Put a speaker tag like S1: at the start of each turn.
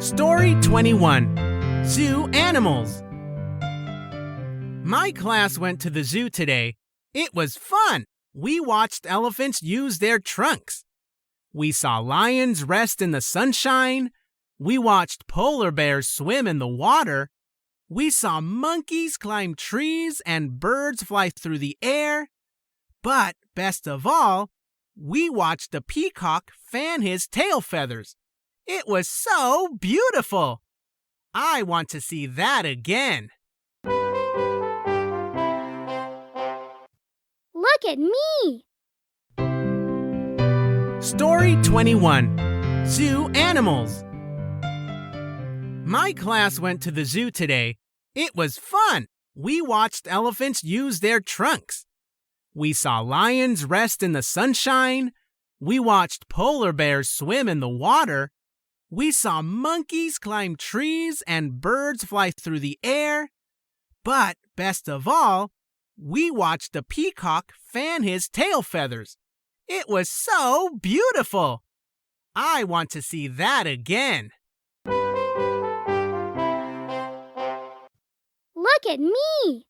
S1: Story 21. Zoo Animals. My class went to the zoo today. It was fun. We watched elephants use their trunks. We saw lions rest in the sunshine. We watched polar bears swim in the water. We saw monkeys climb trees and birds fly through the air. But best of all, we watched a peacock fan his tail feathers. It was so beautiful. I want to see that again.
S2: Look at me!
S1: Story 21. Zoo Animals. My class went to the zoo today. It was fun. We watched elephants use their trunks. We saw lions rest in the sunshine. We watched polar bears swim in the water. We saw monkeys climb trees and birds fly through the air. But best of all, we watched a peacock fan his tail feathers. It was so beautiful. I want to see that again.
S2: Look at me!